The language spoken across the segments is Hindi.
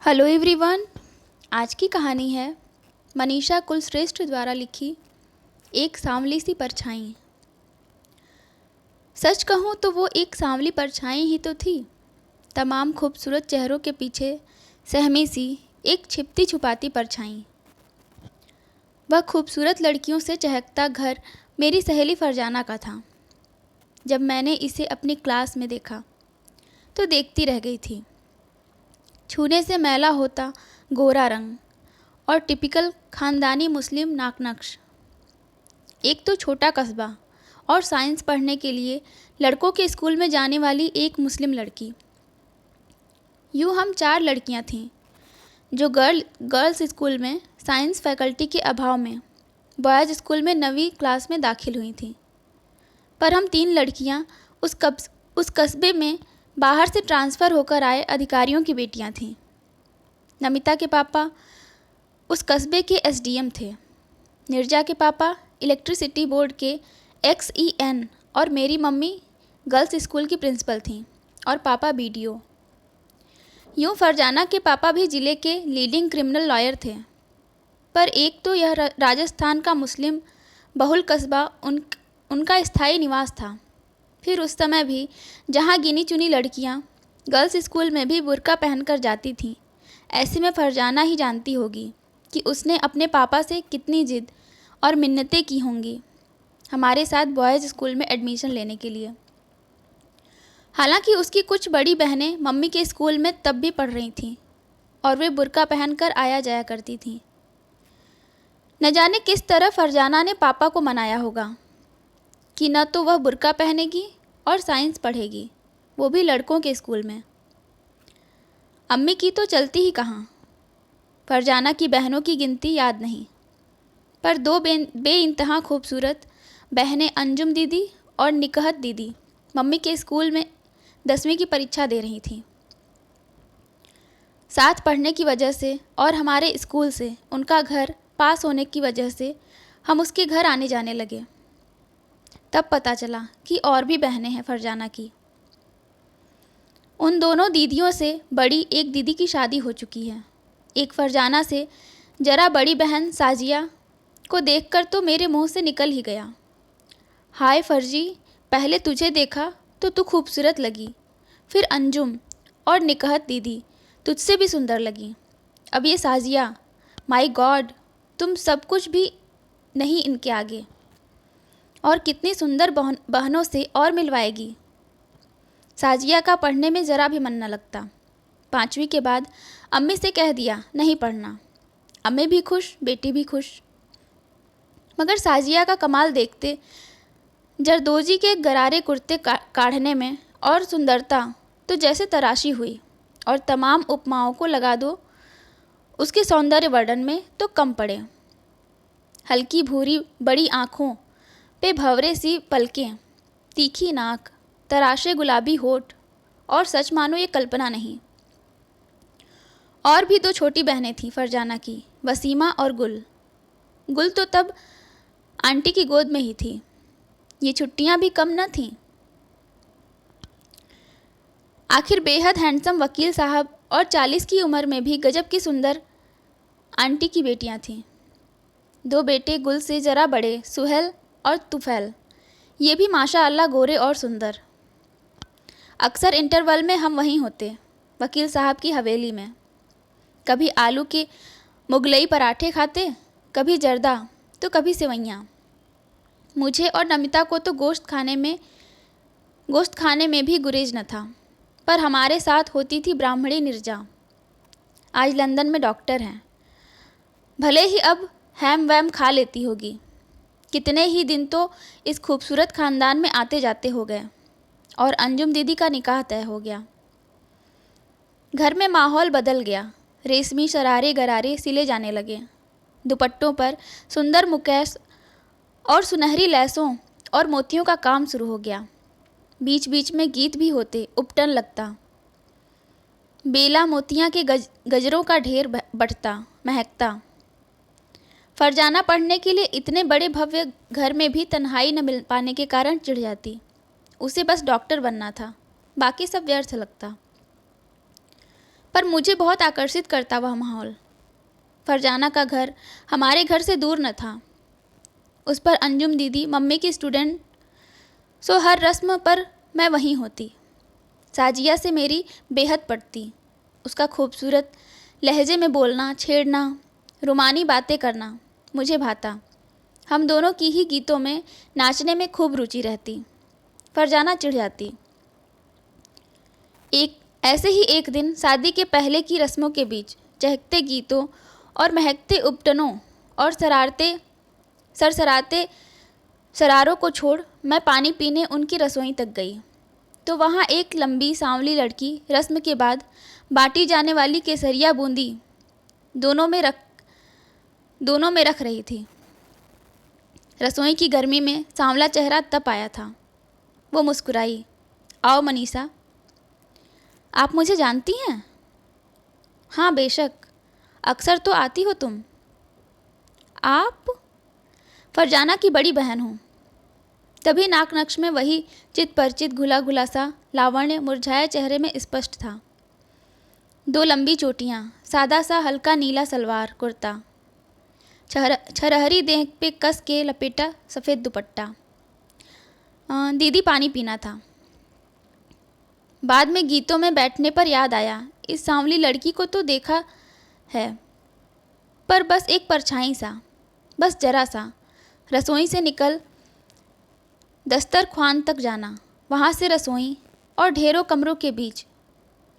Hello everyone. आज की कहानी है मनीषा कुलश्रेष्ठ द्वारा लिखी एक सांवली सी परछाई। सच कहूँ तो वो एक सांवली परछाई ही तो थी। तमाम खूबसूरत चेहरों के पीछे सहमी सी एक छिपती छुपाती परछाई। वह खूबसूरत लड़कियों से चहकता घर मेरी सहेली फरजाना का था। जब मैंने इसे अपनी क्लास में देखा तो देखती रह गई थी। छूने से मैला होता गोरा रंग और टिपिकल ख़ानदानी मुस्लिम नाक-नक्श। एक तो छोटा कस्बा और साइंस पढ़ने के लिए लड़कों के स्कूल में जाने वाली एक मुस्लिम लड़की। यूँ हम 4 लड़कियां थीं जो गर्ल्स स्कूल में साइंस फैकल्टी के अभाव में बॉयज़ स्कूल में 9वीं क्लास में दाखिल हुई थीं। पर हम 3 लड़कियां उस कस्बे में बाहर से ट्रांसफ़र होकर आए अधिकारियों की बेटियां थीं। नमिता के पापा उस कस्बे के एसडीएम थे। निर्जा के पापा इलेक्ट्रिसिटी बोर्ड के एक्सईएन और मेरी मम्मी गर्ल्स स्कूल की प्रिंसिपल थीं और पापा बीडीओ। यूँ फरजाना के पापा भी ज़िले के लीडिंग क्रिमिनल लॉयर थे। पर एक तो यह राजस्थान का मुस्लिम बहुल कस्बा उनका स्थायी निवास था। फिर उस समय भी जहाँ गिनी चुनी लड़कियाँ गर्ल्स स्कूल में भी बुर्का पहनकर जाती थीं, ऐसे में फरजाना ही जानती होगी कि उसने अपने पापा से कितनी जिद और मिन्नतें की होंगी हमारे साथ बॉयज़ स्कूल में एडमिशन लेने के लिए। हालांकि उसकी कुछ बड़ी बहनें मम्मी के स्कूल में तब भी पढ़ रही थीं और वे बुर्का पहनकर आया जाया करती थीं। न जाने किस तरह फरजाना ने पापा को मनाया होगा कि न तो वह बुर्का पहनेगी और साइंस पढ़ेगी, वो भी लड़कों के स्कूल में। अम्मी की तो चलती ही कहाँ। फरजाना की बहनों की गिनती याद नहीं, पर 2 बेइंतहा खूबसूरत बहनें अंजुम दीदी और निकहत दीदी मम्मी के स्कूल में 10वीं की परीक्षा दे रही थीं। साथ पढ़ने की वजह से और हमारे स्कूल से उनका घर पास होने की वजह से हम उसके घर आने जाने लगे। तब पता चला कि और भी बहनें हैं फरजाना की। उन दोनों दीदियों से बड़ी एक दीदी की शादी हो चुकी है। एक फरजाना से जरा बड़ी बहन साजिया को देखकर तो मेरे मुंह से निकल ही गया, हाय फर्जी, पहले तुझे देखा तो तू खूबसूरत लगी, फिर अंजुम और निकहत दीदी तुझसे भी सुंदर लगी, अब ये साजिया, माय गॉड, तुम सब कुछ भी नहीं इनके आगे। और कितनी सुंदर बहनों से और मिलवाएगी। साजिया का पढ़ने में ज़रा भी मन न लगता। 5वीं के बाद अम्मी से कह दिया नहीं पढ़ना। अम्मी भी खुश, बेटी भी खुश। मगर साजिया का कमाल देखते जरदोजी के गरारे कुर्ते काढ़ने में और सुंदरता तो जैसे तराशी हुई, और तमाम उपमाओं को लगा दो उसके सौंदर्य वर्णन में तो कम पड़े। हल्की भूरी बड़ी आँखों पे भंवरे सी पलकें, तीखी नाक, तराशे गुलाबी होठ, और सच मानो ये कल्पना नहीं। और भी 2 छोटी बहनें थीं फरजाना की, वसीमा और गुल। गुल तो तब आंटी की गोद में ही थी। ये छुट्टियां भी कम न थीं। आखिर बेहद हैंडसम वकील साहब और 40 की उम्र में भी गजब की सुंदर आंटी की बेटियां थीं। 2 बेटे गुल से ज़रा बड़े, सुहेल और तुफैल, ये भी माशाअल्लाह गोरे और सुंदर। अक्सर इंटरवल में हम वहीं होते, वकील साहब की हवेली में। कभी आलू के मुगलई पराठे खाते, कभी जर्दा तो कभी सेवइयाँ। मुझे और नमिता को तो गोश्त खाने में भी गुरेज न था। पर हमारे साथ होती थी ब्राह्मणी निर्जा, आज लंदन में डॉक्टर हैं। भले ही अब हैम वैम खा लेती होगी। कितने ही दिन तो इस खूबसूरत ख़ानदान में आते जाते हो गए और अंजुम दीदी का निकाह तय हो गया। घर में माहौल बदल गया। रेशमी शरारे गरारे सिले जाने लगे। दुपट्टों पर सुंदर मुकैस और सुनहरी लैसों और मोतियों का काम शुरू हो गया। बीच बीच में गीत भी होते, उपटन लगता। बेला मोतियाँ के गजरों का ढेर बटता, महकता। फरजाना पढ़ने के लिए इतने बड़े भव्य घर में भी तन्हाई न मिल पाने के कारण चिढ़ जाती। उसे बस डॉक्टर बनना था, बाकी सब व्यर्थ लगता। पर मुझे बहुत आकर्षित करता वह माहौल। फरजाना का घर हमारे घर से दूर न था। उस पर अंजुम दीदी मम्मी की स्टूडेंट, सो हर रस्म पर मैं वहीं होती। साजिया से मेरी बेहद पड़ती। उसका खूबसूरत लहजे में बोलना, छेड़ना, रुमानी बातें करना मुझे भाता। हम दोनों की ही गीतों में नाचने में खूब रुचि रहती। फरजाना चिढ़ जाती। ऐसे ही एक दिन शादी के पहले की रस्मों के बीच चहकते गीतों और महकते उपटनों और सरसराते शरारों को छोड़ मैं पानी पीने उनकी रसोई तक गई, तो वहाँ एक लंबी सांवली लड़की रस्म के बाद बाटी जाने वाली केसरिया बूंदी दोनों में रख रही थी। रसोई की गर्मी में सांवला चेहरा तप आया था। वो मुस्कुराई। आओ मनीषा, आप मुझे जानती हैं? हाँ बेशक, अक्सर तो आती हो तुम। आप? फरजाना की बड़ी बहन हूँ। तभी नाक नक्श में वही चित परिचित घुला घुला सा लावण्य मुरझाए चेहरे में स्पष्ट था। 2 लंबी चोटियाँ, सादा सा हल्का नीला सलवार कुर्ता, छरहरी देह पे कस के लपेटा सफ़ेद दुपट्टा। दीदी पानी पीना था। बाद में गीतों में बैठने पर याद आया, इस सांवली लड़की को तो देखा है, पर बस एक परछाई सा, बस जरा सा। रसोई से निकल दस्तरख्वान तक जाना, वहाँ से रसोई और ढेरों कमरों के बीच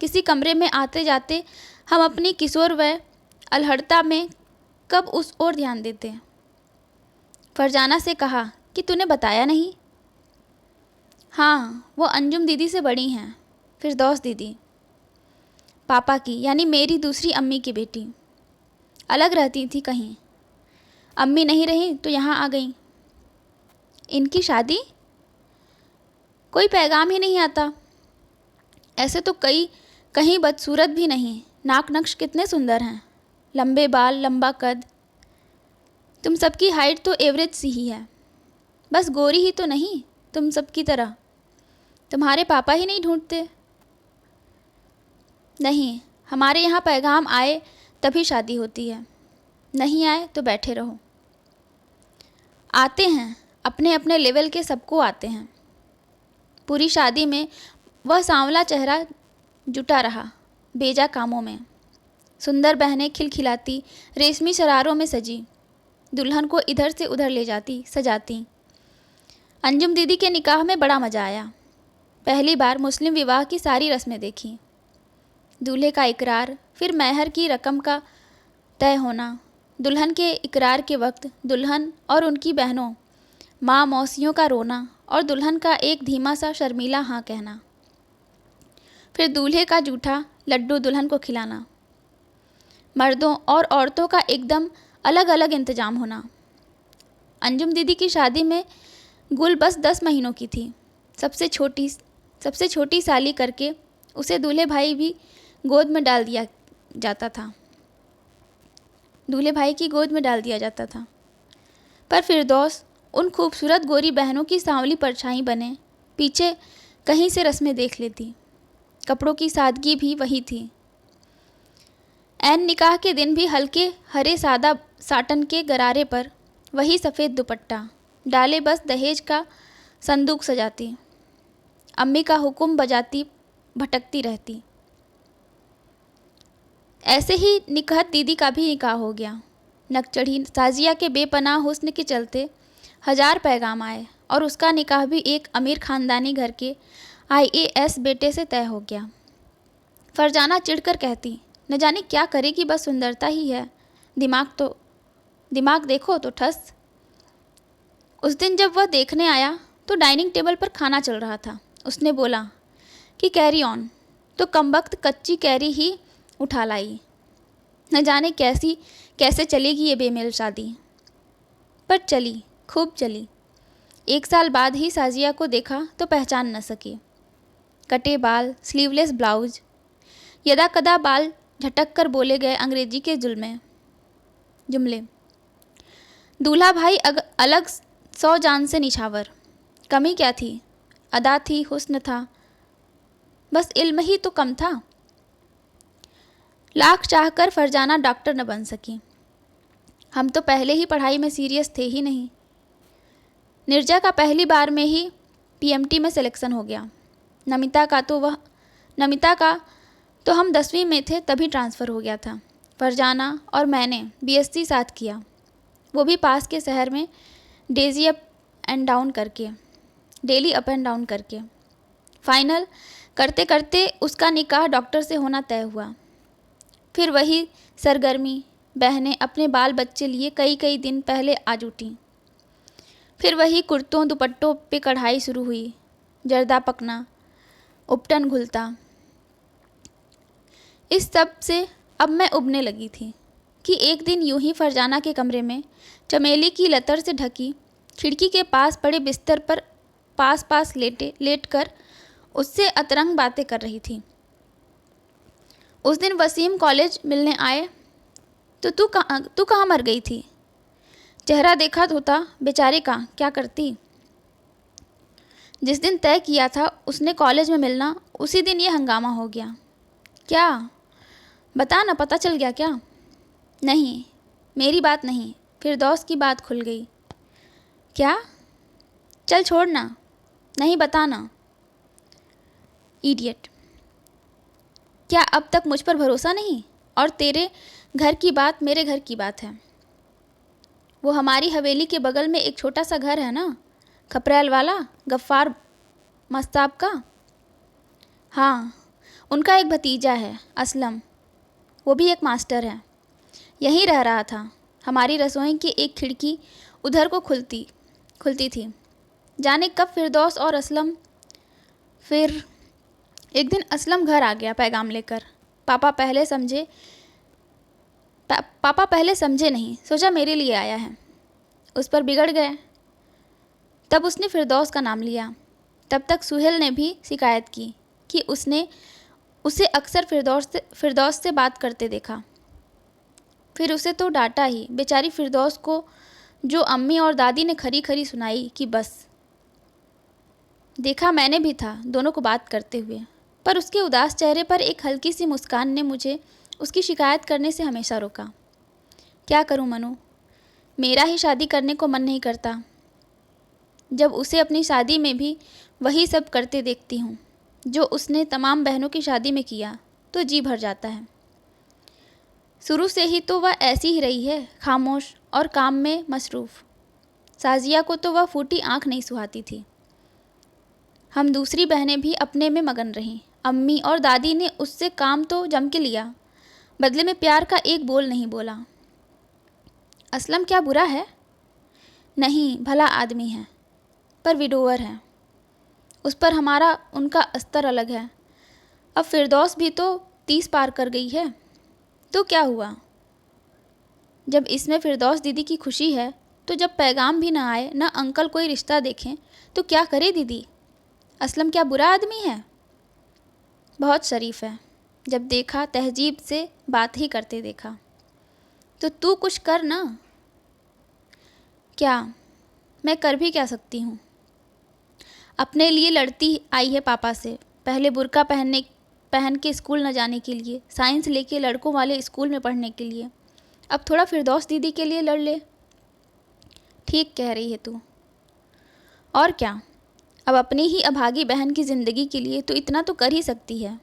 किसी कमरे में आते जाते हम अपनी किशोर वय अलहड़ता में कब उस ओर ध्यान देते। फरजाना से कहा कि तूने बताया नहीं। हाँ, वो अंजुम दीदी से बड़ी हैं, फिरदौस दीदी, पापा की यानी मेरी दूसरी अम्मी की बेटी। अलग रहती थी कहीं, अम्मी नहीं रही तो यहाँ आ गई। इनकी शादी? कोई पैगाम ही नहीं आता। ऐसे तो कहीं बदसूरत भी नहीं। नाक नक्श कितने सुंदर हैं, लंबे बाल, लंबा कद। तुम सबकी हाइट तो एवरेज सी ही है, बस गोरी ही तो नहीं तुम सबकी तरह। तुम्हारे पापा ही नहीं ढूंढते? नहीं, हमारे यहाँ पैगाम आए तभी शादी होती है, नहीं आए तो बैठे रहो। आते हैं, अपने अपने लेवल के सबको आते हैं। पूरी शादी में वह सांवला चेहरा जुटा रहा बेजा कामों में। सुंदर बहनें खिलखिलाती रेशमी शरारों में सजी दुल्हन को इधर से उधर ले जाती, सजाती। अंजुम दीदी के निकाह में बड़ा मज़ा आया। पहली बार मुस्लिम विवाह की सारी रस्में देखी। दूल्हे का इकरार, फिर मेहर की रकम का तय होना, दुल्हन के इकरार के वक्त दुल्हन और उनकी बहनों, माँ मौसियों का रोना और दुल्हन का एक धीमा सा शर्मीला हाँ कहना, फिर दूल्हे का जूठा लड्डू दुल्हन को खिलाना। मर्दों और औरतों का एकदम अलग अलग इंतजाम होना। अंजुम दीदी की शादी में गुल बस 10 महीनों की थी। सबसे छोटी साली करके उसे दूल्हे भाई की गोद में डाल दिया जाता था। पर फिरदौस उन खूबसूरत गोरी बहनों की सांवली परछाई बने पीछे कहीं से रस्में देख लेती। कपड़ों की सादगी भी वही थी। ऐन निकाह के दिन भी हल्के हरे सादा साटन के गरारे पर वही सफ़ेद दुपट्टा डाले बस दहेज का संदूक सजाती। अम्मी का हुक्म बजाती भटकती रहती। ऐसे ही निकहत दीदी का भी निकाह हो गया। नकचढ़ी साजिया के बेपनाह हुस्न के चलते 1000 पैगाम आए और उसका निकाह भी एक अमीर ख़ानदानी घर के IAS बेटे से तय हो गया। फरजाना चिढ़कर कहती, न जाने क्या करेगी, बस सुंदरता ही है, दिमाग देखो तो ठस। उस दिन जब वह देखने आया तो डाइनिंग टेबल पर खाना चल रहा था। उसने बोला कि कैरी ऑन, तो कमबख्त कच्ची कैरी ही उठा लाई। न जाने कैसे चलेगी ये बेमेल शादी, पर चली, खूब चली। 1 साल बाद ही साजिया को देखा तो पहचान न सकी। कटे बाल, स्लीवलेस ब्लाउज, यदा कदा बाल झटक कर बोले गए अंग्रेजी के जुमले। दूल्हा भाई अलग 100 जान से निछावर। कमी क्या थी? अदा थी, हुस्न था, बस इल्म ही तो कम था। लाख चाहकर फरजाना डॉक्टर न बन सकी। हम तो पहले ही पढ़ाई में सीरियस थे ही नहीं। निर्जा का पहली बार में ही पीएमटी में सिलेक्शन हो गया। नमिता का तो हम 10वीं में थे तभी ट्रांसफ़र हो गया था। फरजाना और मैंने बीएससी साथ किया, वो भी पास के शहर में डेली अप एंड डाउन करके। फाइनल करते करते उसका निकाह डॉक्टर से होना तय हुआ। फिर वही सरगर्मी, बहनें अपने बाल बच्चे लिए कई कई दिन पहले आ जुटीं। फिर वही कुर्तों दुपट्टों पे कढ़ाई शुरू हुई, जर्दा पकना, उपटन घुलता। इस सब से अब मैं उबने लगी थी कि एक दिन यूं ही फरजाना के कमरे में चमेली की लतर से ढकी खिड़की के पास पड़े बिस्तर पर पास लेट कर उससे अतरंग बातें कर रही थी। उस दिन वसीम कॉलेज मिलने आए तो तू कहाँ मर गई थी? चेहरा देखा होता बेचारे का, क्या करती। जिस दिन तय किया था उसने कॉलेज में मिलना, उसी दिन ये हंगामा हो गया। क्या बता ना, पता चल गया क्या? नहीं, मेरी बात नहीं, फिरदौस की बात खुल गई। क्या? चल छोड़ना, नहीं बताना। इडियट, क्या अब तक मुझ पर भरोसा नहीं? और तेरे घर की बात मेरे घर की बात है। वो हमारी हवेली के बगल में एक छोटा सा घर है ना, खपरैल वाला, गफ्फार मस्ताब का। हाँ, उनका एक भतीजा है असलम, वो भी एक मास्टर है, यहीं रह रहा था। हमारी रसोई की एक खिड़की उधर को खुलती थी। जाने कब फिरदौस और असलम। फिर एक दिन असलम घर आ गया पैगाम लेकर। पापा पहले समझे नहीं, सोचा मेरे लिए आया है। उस पर बिगड़ गए। तब उसने फिरदौस का नाम लिया। तब तक सुहेल ने भी शिकायत की कि उसने उसे अक्सर फिरदौस से बात करते देखा। फिर उसे तो डांटा ही, बेचारी फिरदौस को, जो अम्मी और दादी ने खरी खरी सुनाई कि बस। देखा मैंने भी था दोनों को बात करते हुए, पर उसके उदास चेहरे पर एक हल्की सी मुस्कान ने मुझे उसकी शिकायत करने से हमेशा रोका। क्या करूं मनु, मेरा ही शादी करने को मन नहीं करता। जब उसे अपनी शादी में भी वही सब करते देखती हूँ जो उसने तमाम बहनों की शादी में किया, तो जी भर जाता है। शुरू से ही तो वह ऐसी ही रही है, खामोश और काम में मसरूफ़। साजिया को तो वह फूटी आंख नहीं सुहाती थी। हम दूसरी बहनें भी अपने में मगन रहीं। अम्मी और दादी ने उससे काम तो जम के लिया, बदले में प्यार का एक बोल नहीं बोला। असलम क्या बुरा है? नहीं, भला आदमी है, पर विडोवर है। उस पर हमारा उनका अस्तर अलग है। अब फिरदौस भी तो 30 पार कर गई है, तो क्या हुआ? जब इसमें फिरदौस दीदी की खुशी है, तो जब पैगाम भी ना आए, ना अंकल कोई रिश्ता देखें, तो क्या करे दीदी? असलम क्या बुरा आदमी है? बहुत शरीफ है। जब देखा तहजीब से बात ही करते देखा। तो तू कुछ कर ना। क्या? मैं कर भी क्या सकती हूँ? अपने लिए लड़ती आई है पापा से, पहले बुर्का पहन के स्कूल न जाने के लिए, साइंस लेके लड़कों वाले स्कूल में पढ़ने के लिए। अब थोड़ा फिरदौस दीदी के लिए लड़ ले। ठीक कह रही है तू। और क्या, अब अपनी ही अभागी बहन की ज़िंदगी के लिए तो इतना तो कर ही सकती है।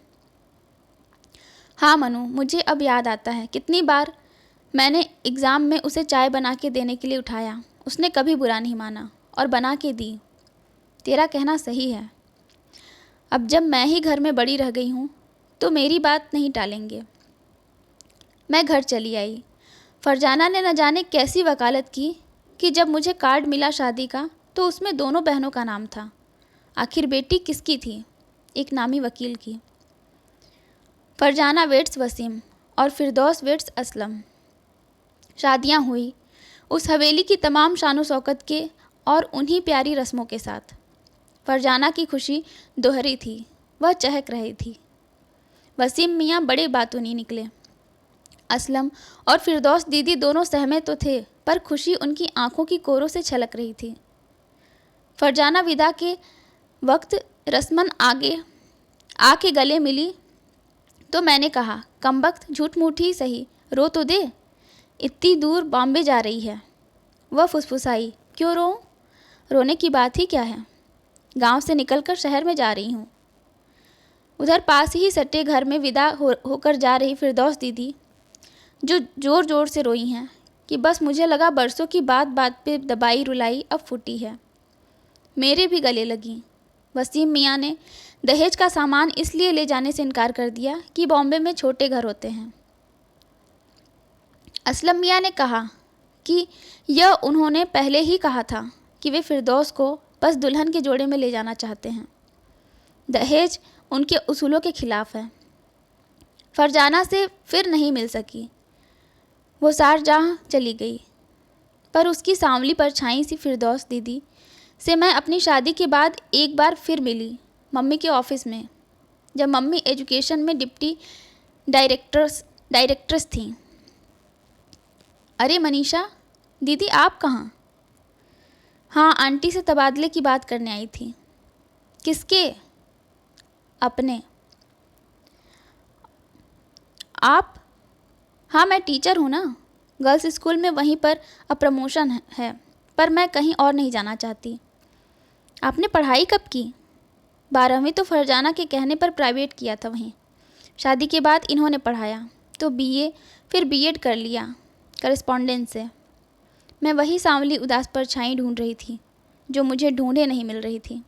हाँ मनु, मुझे अब याद आता है कितनी बार मैंने एग्ज़ाम में उसे चाय बना के देने के लिए उठाया, उसने कभी बुरा नहीं माना और बना के दी। तेरा कहना सही है। अब जब मैं ही घर में बड़ी रह गई हूँ तो मेरी बात नहीं टालेंगे। मैं घर चली आई। फरजाना ने न जाने कैसी वकालत की कि जब मुझे कार्ड मिला शादी का तो उसमें दोनों बहनों का नाम था। आखिर बेटी किसकी थी? एक नामी वकील की। फरजाना वेट्स वसीम और फिरदौस वेट्स असलम। शादियाँ हुई उस हवेली की तमाम शानो शौकत के और उन्हीं प्यारी रस्मों के साथ। फरजाना की खुशी दोहरी थी, वह चहक रही थी। वसीम मियाँ बड़े बातूनी निकले। असलम और फिरदौस दीदी दोनों सहमे तो थे, पर खुशी उनकी आंखों की कोरों से छलक रही थी। फरजाना विदा के वक्त रस्मन आगे आके गले मिली तो मैंने कहा, कमबख्त, झूठ मूठ ही सही, रो तो दे, इतनी दूर बॉम्बे जा रही है। वह फुसफुसाई, क्यों रोऊं? रोने की बात ही क्या है, गांव से निकलकर शहर में जा रही हूँ। उधर पास ही सट्टे घर में विदा होकर जा रही फिरदौस दीदी जो ज़ोर ज़ोर से रोई हैं कि बस मुझे लगा बरसों की बात बात पे दबाई रुलाई अब फूटी है। मेरे भी गले लगी। वसीम मियाँ ने दहेज का सामान इसलिए ले जाने से इनकार कर दिया कि बॉम्बे में छोटे घर होते हैं। असलम मियाँ ने कहा कि यह उन्होंने पहले ही कहा था कि वे फिरदौस को बस दुल्हन के जोड़े में ले जाना चाहते हैं। दहेज उनके उसूलों के खिलाफ है। फरजाना से फिर नहीं मिल सकी। वो शारजाह चली गई, पर उसकी सांवली परछाई सी फिरदौस दीदी से मैं अपनी शादी के बाद एक बार फिर मिली, मम्मी के ऑफिस में, जब मम्मी एजुकेशन में डिप्टी डायरेक्ट्रेस थी। अरे मनीषा दीदी, आप कहाँ? हाँ, आंटी से तबादले की बात करने आई थी। किसके? अपने। आप? हाँ, मैं टीचर हूँ ना, गर्ल्स स्कूल में, वहीं पर अब प्रमोशन है, पर मैं कहीं और नहीं जाना चाहती। आपने पढ़ाई कब की? 12वीं तो फरजाना के कहने पर प्राइवेट किया था वहीं। शादी के बाद इन्होंने पढ़ाया तो बीए, फिर बीएड कर लिया करेस्पॉन्डेंस से। मैं वही सांवली उदास परछाई ढूंढ रही थी जो मुझे ढूंढे नहीं मिल रही थी।